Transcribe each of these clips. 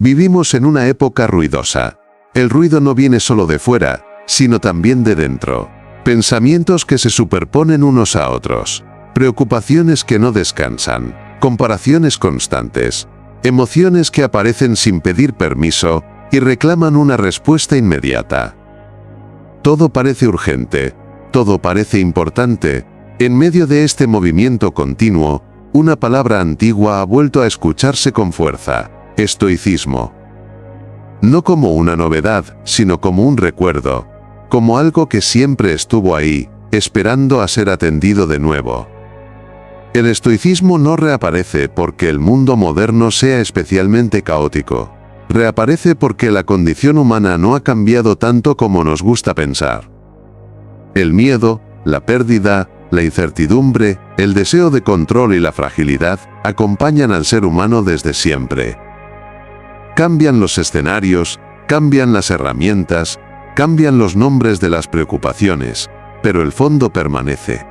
Vivimos en una época ruidosa. El ruido no viene solo de fuera, sino también de dentro. Pensamientos que se superponen unos a otros. Preocupaciones que no descansan. Comparaciones constantes. Emociones que aparecen sin pedir permiso y reclaman una respuesta inmediata. Todo parece urgente. Todo parece importante. En medio de este movimiento continuo, una palabra antigua ha vuelto a escucharse con fuerza: estoicismo. No como una novedad, sino como un recuerdo, como algo que siempre estuvo ahí, esperando a ser atendido de nuevo. El estoicismo no reaparece porque el mundo moderno sea especialmente caótico. Reaparece porque la condición humana no ha cambiado tanto como nos gusta pensar. El miedo, la pérdida, la incertidumbre, el deseo de control y la fragilidad acompañan al ser humano desde siempre. Cambian los escenarios, cambian las herramientas, cambian los nombres de las preocupaciones, pero el fondo permanece.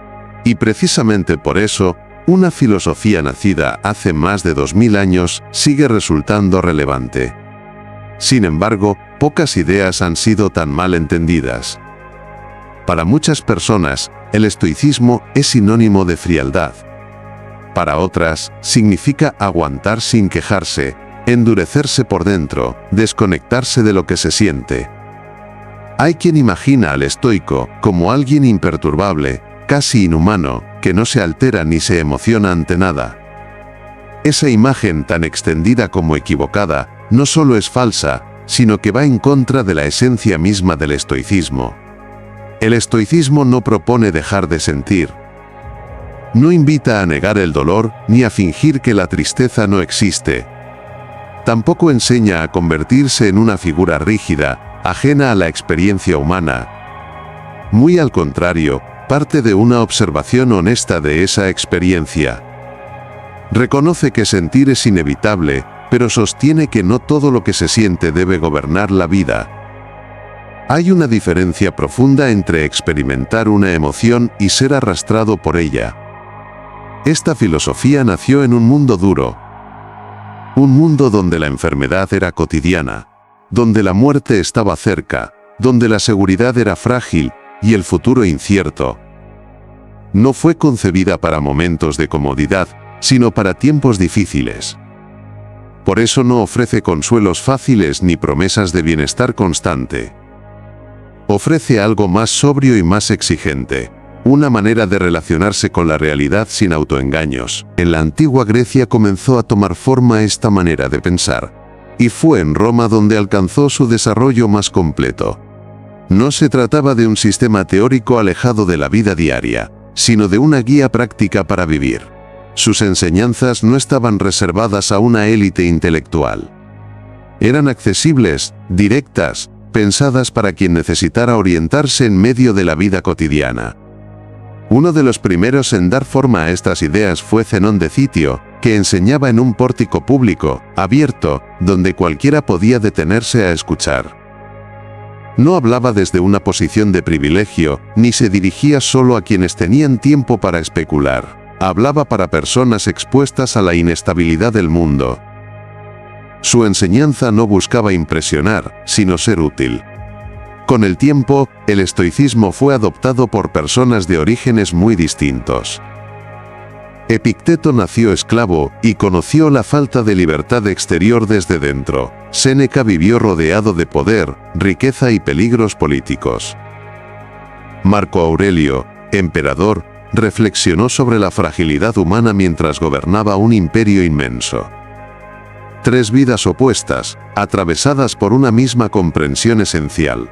Y precisamente por eso, una filosofía nacida hace más de 2000 años sigue resultando relevante. Sin embargo, pocas ideas han sido tan mal entendidas. Para muchas personas, el estoicismo es sinónimo de frialdad. Para otras, significa aguantar sin quejarse, endurecerse por dentro, desconectarse de lo que se siente. Hay quien imagina al estoico como alguien imperturbable, casi inhumano, que no se altera ni se emociona ante nada. Esa imagen tan extendida como equivocada, no solo es falsa, sino que va en contra de la esencia misma del estoicismo. El estoicismo no propone dejar de sentir. No invita a negar el dolor, ni a fingir que la tristeza no existe. Tampoco enseña a convertirse en una figura rígida, ajena a la experiencia humana. Muy al contrario, parte de una observación honesta de esa experiencia. Reconoce que sentir es inevitable, pero sostiene que no todo lo que se siente debe gobernar la vida. Hay una diferencia profunda entre experimentar una emoción y ser arrastrado por ella. Esta filosofía nació en un mundo duro. Un mundo donde la enfermedad era cotidiana, donde la muerte estaba cerca, donde la seguridad era frágil y el futuro incierto. No fue concebida para momentos de comodidad, sino para tiempos difíciles. Por eso no ofrece consuelos fáciles ni promesas de bienestar constante. Ofrece algo más sobrio y más exigente, una manera de relacionarse con la realidad sin autoengaños. En la antigua Grecia comenzó a tomar forma esta manera de pensar, y fue en Roma donde alcanzó su desarrollo más completo. No se trataba de un sistema teórico alejado de la vida diaria, sino de una guía práctica para vivir. Sus enseñanzas no estaban reservadas a una élite intelectual. Eran accesibles, directas, pensadas para quien necesitara orientarse en medio de la vida cotidiana. Uno de los primeros en dar forma a estas ideas fue Zenón de Citio, que enseñaba en un pórtico público, abierto, donde cualquiera podía detenerse a escuchar. No hablaba desde una posición de privilegio, ni se dirigía solo a quienes tenían tiempo para especular. Hablaba para personas expuestas a la inestabilidad del mundo. Su enseñanza no buscaba impresionar, sino ser útil. Con el tiempo, el estoicismo fue adoptado por personas de orígenes muy distintos. Epicteto nació esclavo y conoció la falta de libertad exterior desde dentro. Séneca vivió rodeado de poder, riqueza y peligros políticos. Marco Aurelio, emperador, reflexionó sobre la fragilidad humana mientras gobernaba un imperio inmenso. Tres vidas opuestas, atravesadas por una misma comprensión esencial.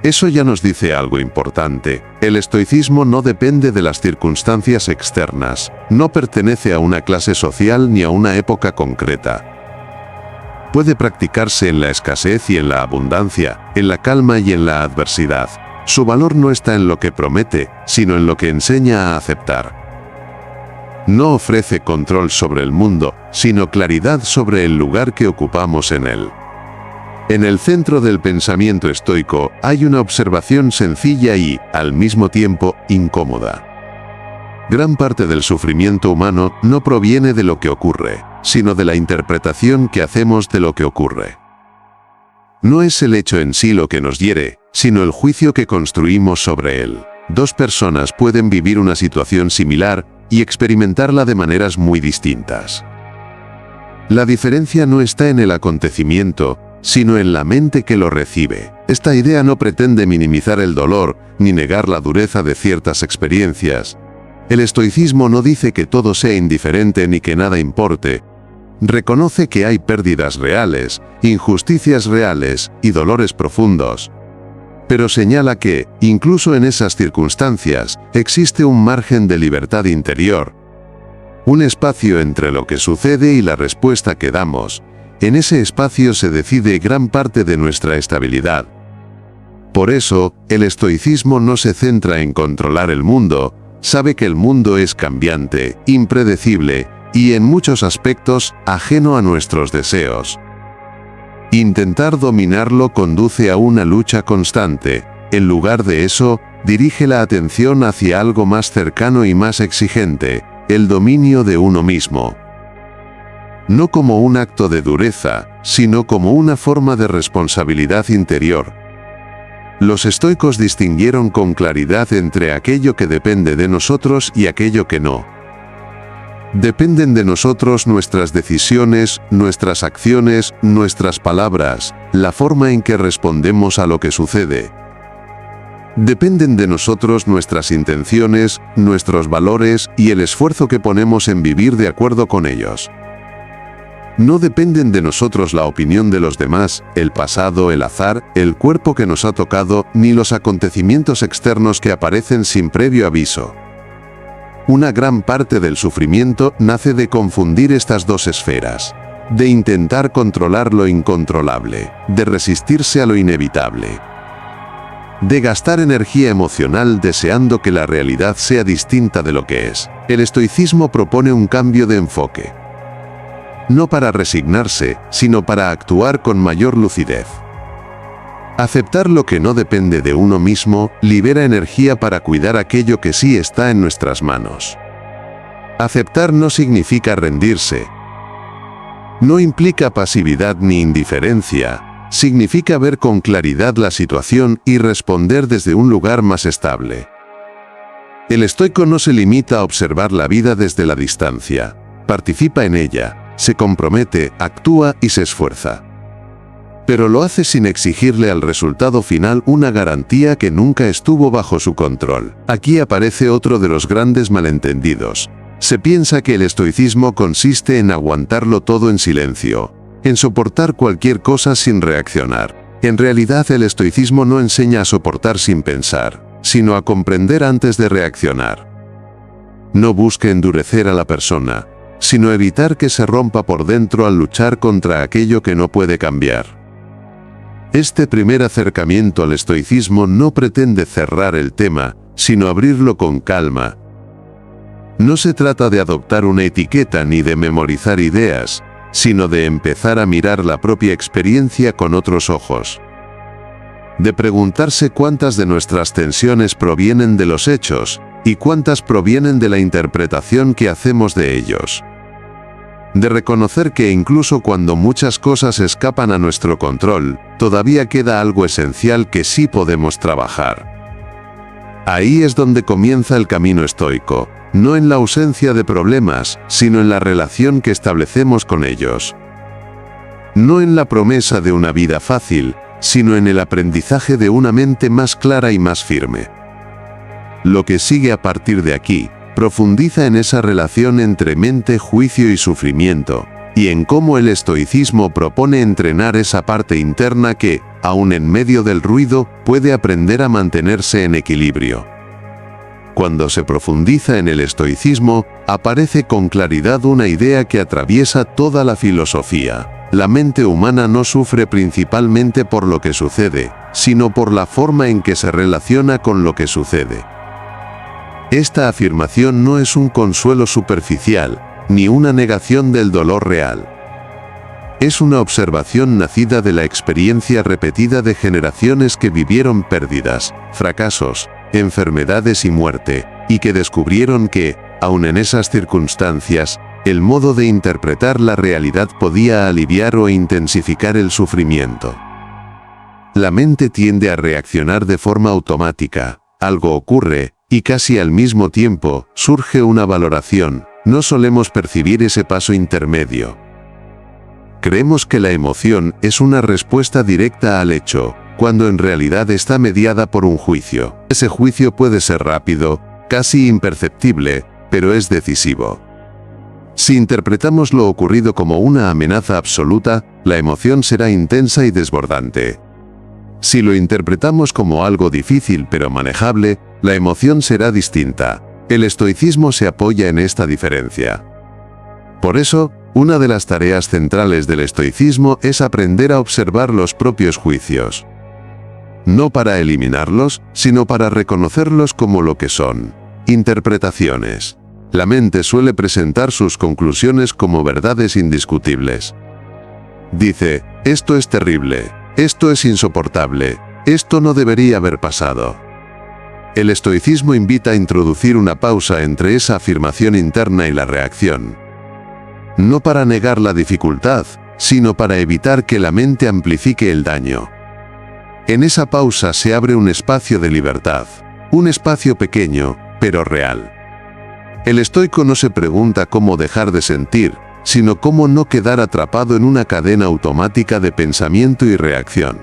Eso ya nos dice algo importante. El estoicismo no depende de las circunstancias externas, no pertenece a una clase social ni a una época concreta. Puede practicarse en la escasez y en la abundancia, en la calma y en la adversidad. Su valor no está en lo que promete, sino en lo que enseña a aceptar. No ofrece control sobre el mundo, sino claridad sobre el lugar que ocupamos en él. En el centro del pensamiento estoico hay una observación sencilla y, al mismo tiempo, incómoda. Gran parte del sufrimiento humano no proviene de lo que ocurre, sino de la interpretación que hacemos de lo que ocurre. No es el hecho en sí lo que nos hiere, sino el juicio que construimos sobre él. Dos personas pueden vivir una situación similar y experimentarla de maneras muy distintas. La diferencia no está en el acontecimiento, sino en la mente que lo recibe. Esta idea no pretende minimizar el dolor ni negar la dureza de ciertas experiencias. El estoicismo no dice que todo sea indiferente ni que nada importe. Reconoce que hay pérdidas reales, injusticias reales y dolores profundos. Pero señala que, incluso en esas circunstancias, existe un margen de libertad interior. Un espacio entre lo que sucede y la respuesta que damos. En ese espacio se decide gran parte de nuestra estabilidad. Por eso, el estoicismo no se centra en controlar el mundo, sabe que el mundo es cambiante, impredecible y en muchos aspectos ajeno a nuestros deseos. Intentar dominarlo conduce a una lucha constante. En lugar de eso, dirige la atención hacia algo más cercano y más exigente, el dominio de uno mismo. No como un acto de dureza, sino como una forma de responsabilidad interior. Los estoicos distinguieron con claridad entre aquello que depende de nosotros y aquello que no. Dependen de nosotros nuestras decisiones, nuestras acciones, nuestras palabras, la forma en que respondemos a lo que sucede. Dependen de nosotros nuestras intenciones, nuestros valores y el esfuerzo que ponemos en vivir de acuerdo con ellos. No dependen de nosotros la opinión de los demás, el pasado, el azar, el cuerpo que nos ha tocado, ni los acontecimientos externos que aparecen sin previo aviso. Una gran parte del sufrimiento nace de confundir estas dos esferas, de intentar controlar lo incontrolable, de resistirse a lo inevitable, de gastar energía emocional deseando que la realidad sea distinta de lo que es. El estoicismo propone un cambio de enfoque. No para resignarse, sino para actuar con mayor lucidez. Aceptar lo que no depende de uno mismo libera energía para cuidar aquello que sí está en nuestras manos. Aceptar no significa rendirse. No implica pasividad ni indiferencia, significa ver con claridad la situación y responder desde un lugar más estable. El estoico no se limita a observar la vida desde la distancia, participa en ella, se compromete, actúa y se esfuerza. Pero lo hace sin exigirle al resultado final una garantía que nunca estuvo bajo su control. Aquí aparece otro de los grandes malentendidos. Se piensa que el estoicismo consiste en aguantarlo todo en silencio, en soportar cualquier cosa sin reaccionar. En realidad el estoicismo no enseña a soportar sin pensar, sino a comprender antes de reaccionar. No busque endurecer a la persona, sino evitar que se rompa por dentro al luchar contra aquello que no puede cambiar. Este primer acercamiento al estoicismo no pretende cerrar el tema, sino abrirlo con calma. No se trata de adoptar una etiqueta ni de memorizar ideas, sino de empezar a mirar la propia experiencia con otros ojos. De preguntarse cuántas de nuestras tensiones provienen de los hechos, y cuántas provienen de la interpretación que hacemos de ellos. De reconocer que incluso cuando muchas cosas escapan a nuestro control, todavía queda algo esencial que sí podemos trabajar. Ahí es donde comienza el camino estoico, no en la ausencia de problemas, sino en la relación que establecemos con ellos. No en la promesa de una vida fácil, sino en el aprendizaje de una mente más clara y más firme. Lo que sigue a partir de aquí, profundiza en esa relación entre mente, juicio y sufrimiento, y en cómo el estoicismo propone entrenar esa parte interna que, aun en medio del ruido, puede aprender a mantenerse en equilibrio. Cuando se profundiza en el estoicismo, aparece con claridad una idea que atraviesa toda la filosofía. La mente humana no sufre principalmente por lo que sucede, sino por la forma en que se relaciona con lo que sucede. Esta afirmación no es un consuelo superficial, ni una negación del dolor real. Es una observación nacida de la experiencia repetida de generaciones que vivieron pérdidas, fracasos, enfermedades y muerte, y que descubrieron que, aun en esas circunstancias, El modo de interpretar la realidad podía aliviar o intensificar el sufrimiento. La mente tiende a reaccionar de forma automática. Algo ocurre, y casi al mismo tiempo, surge una valoración. No solemos percibir ese paso intermedio. Creemos que la emoción es una respuesta directa al hecho, cuando en realidad está mediada por un juicio. Ese juicio puede ser rápido, casi imperceptible, pero es decisivo. Si interpretamos lo ocurrido como una amenaza absoluta, la emoción será intensa y desbordante. Si lo interpretamos como algo difícil pero manejable, la emoción será distinta. El estoicismo se apoya en esta diferencia. Por eso, una de las tareas centrales del estoicismo es aprender a observar los propios juicios. No para eliminarlos, sino para reconocerlos como lo que son: interpretaciones. La mente suele presentar sus conclusiones como verdades indiscutibles. Dice, esto es terrible, esto es insoportable, esto no debería haber pasado. El estoicismo invita a introducir una pausa entre esa afirmación interna y la reacción. No para negar la dificultad, sino para evitar que la mente amplifique el daño. En esa pausa se abre un espacio de libertad, un espacio pequeño, pero real. El estoico no se pregunta cómo dejar de sentir, sino cómo no quedar atrapado en una cadena automática de pensamiento y reacción.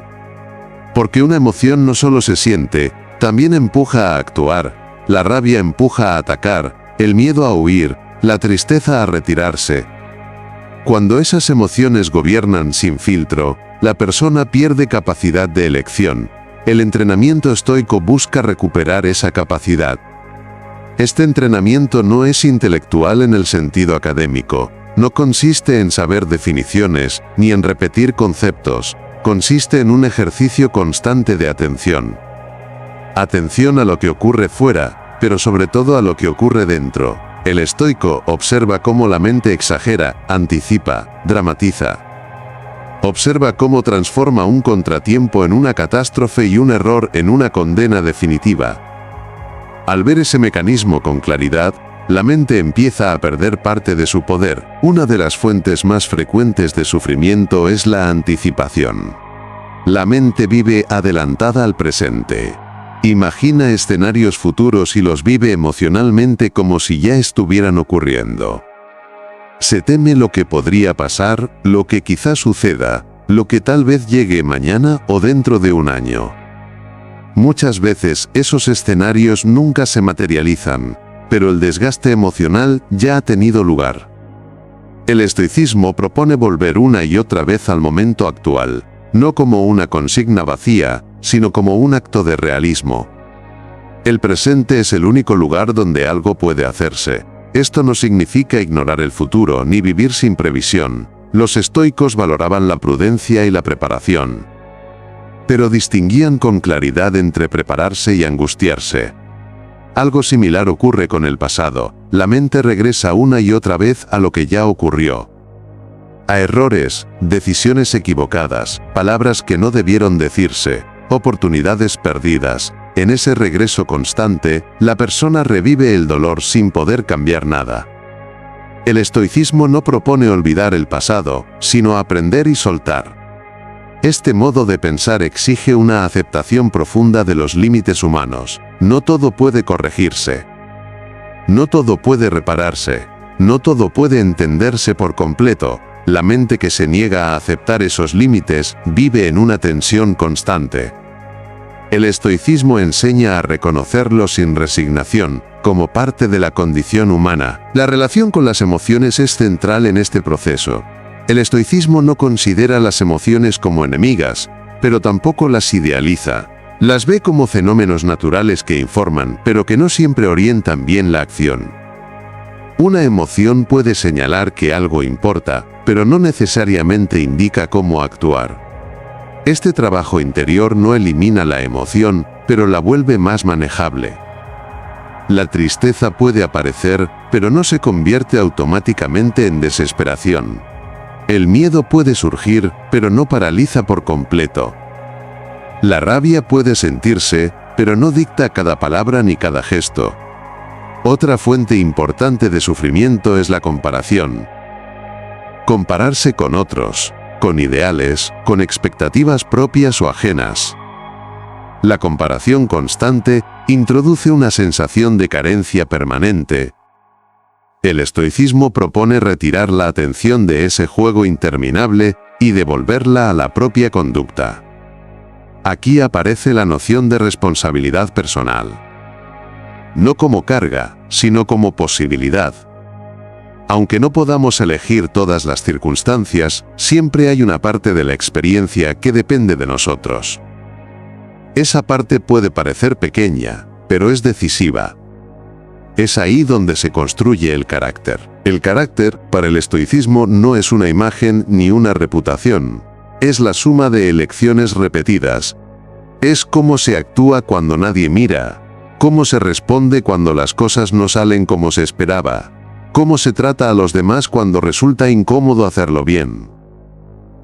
Porque una emoción no solo se siente, también empuja a actuar. La rabia empuja a atacar, el miedo a huir, la tristeza a retirarse. Cuando esas emociones gobiernan sin filtro, la persona pierde capacidad de elección. El entrenamiento estoico busca recuperar esa capacidad. Este entrenamiento no es intelectual en el sentido académico, no consiste en saber definiciones, ni en repetir conceptos, consiste en un ejercicio constante de atención. Atención a lo que ocurre fuera, pero sobre todo a lo que ocurre dentro. El estoico observa cómo la mente exagera, anticipa, dramatiza. Observa cómo transforma un contratiempo en una catástrofe y un error en una condena definitiva. Al ver ese mecanismo con claridad, la mente empieza a perder parte de su poder. Una de las fuentes más frecuentes de sufrimiento es la anticipación. La mente vive adelantada al presente. Imagina escenarios futuros y los vive emocionalmente como si ya estuvieran ocurriendo. Se teme lo que podría pasar, lo que quizá suceda, lo que tal vez llegue mañana o dentro de un año. Muchas veces esos escenarios nunca se materializan, pero el desgaste emocional ya ha tenido lugar. El estoicismo propone volver una y otra vez al momento actual, no como una consigna vacía, sino como un acto de realismo. El presente es el único lugar donde algo puede hacerse. Esto no significa ignorar el futuro ni vivir sin previsión. Los estoicos valoraban la prudencia y la preparación, pero distinguían con claridad entre prepararse y angustiarse. Algo similar ocurre con el pasado. La mente regresa una y otra vez a lo que ya ocurrió. A errores, decisiones equivocadas, palabras que no debieron decirse, oportunidades perdidas. En ese regreso constante, la persona revive el dolor sin poder cambiar nada. El estoicismo no propone olvidar el pasado, sino aprender y soltar. Este modo de pensar exige una aceptación profunda de los límites humanos. No todo puede corregirse. No todo puede repararse. No todo puede entenderse por completo. La mente que se niega a aceptar esos límites vive en una tensión constante. El estoicismo enseña a reconocerlo sin resignación, como parte de la condición humana. La relación con las emociones es central en este proceso. El estoicismo no considera las emociones como enemigas, pero tampoco las idealiza. Las ve como fenómenos naturales que informan, pero que no siempre orientan bien la acción. Una emoción puede señalar que algo importa, pero no necesariamente indica cómo actuar. Este trabajo interior no elimina la emoción, pero la vuelve más manejable. La tristeza puede aparecer, pero no se convierte automáticamente en desesperación. El miedo puede surgir, pero no paraliza por completo. La rabia puede sentirse, pero no dicta cada palabra ni cada gesto. Otra fuente importante de sufrimiento es la comparación. Compararse con otros, con ideales, con expectativas propias o ajenas. La comparación constante introduce una sensación de carencia permanente. El estoicismo propone retirar la atención de ese juego interminable y devolverla a la propia conducta. Aquí aparece la noción de responsabilidad personal. No como carga, sino como posibilidad. Aunque no podamos elegir todas las circunstancias, siempre hay una parte de la experiencia que depende de nosotros. Esa parte puede parecer pequeña, pero es decisiva. Es ahí donde se construye el carácter. El carácter, para el estoicismo, no es una imagen ni una reputación. Es la suma de elecciones repetidas. Es cómo se actúa cuando nadie mira, cómo se responde cuando las cosas no salen como se esperaba, cómo se trata a los demás cuando resulta incómodo hacerlo bien.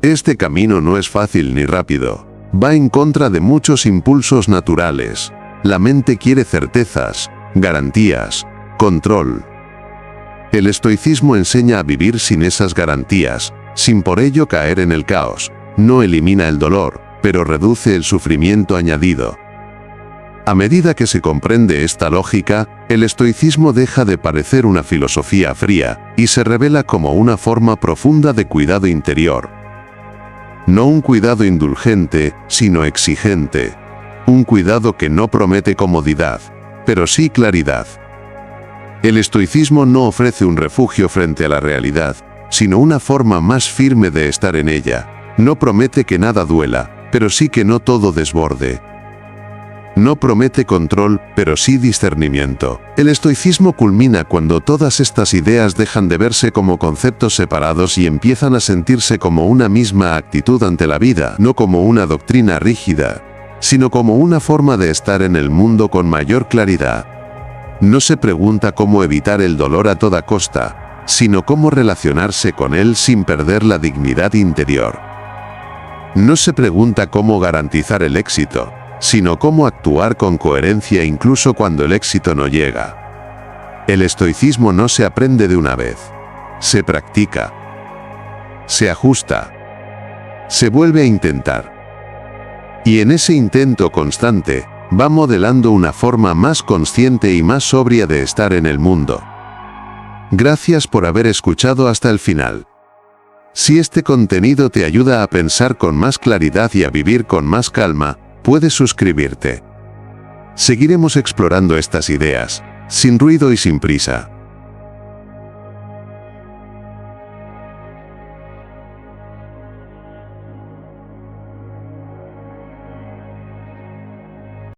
Este camino no es fácil ni rápido. Va en contra de muchos impulsos naturales. La mente quiere certezas, garantías, control. El estoicismo enseña a vivir sin esas garantías, sin por ello caer en el caos. No elimina el dolor, pero reduce el sufrimiento añadido. A medida que se comprende esta lógica, el estoicismo deja de parecer una filosofía fría y se revela como una forma profunda de cuidado interior. No un cuidado indulgente, sino exigente. Un cuidado que no promete comodidad, pero sí claridad. El estoicismo no ofrece un refugio frente a la realidad, sino una forma más firme de estar en ella. No promete que nada duela, pero sí que no todo desborde. No promete control, pero sí discernimiento. El estoicismo culmina cuando todas estas ideas dejan de verse como conceptos separados y empiezan a sentirse como una misma actitud ante la vida, no como una doctrina rígida, sino como una forma de estar en el mundo con mayor claridad. No se pregunta cómo evitar el dolor a toda costa, sino cómo relacionarse con él sin perder la dignidad interior. No se pregunta cómo garantizar el éxito, sino cómo actuar con coherencia incluso cuando el éxito no llega. El estoicismo no se aprende de una vez. Se practica. Se ajusta. Se vuelve a intentar. Y en ese intento constante, va modelando una forma más consciente y más sobria de estar en el mundo. Gracias por haber escuchado hasta el final. Si este contenido te ayuda a pensar con más claridad y a vivir con más calma, puedes suscribirte. Seguiremos explorando estas ideas, sin ruido y sin prisa.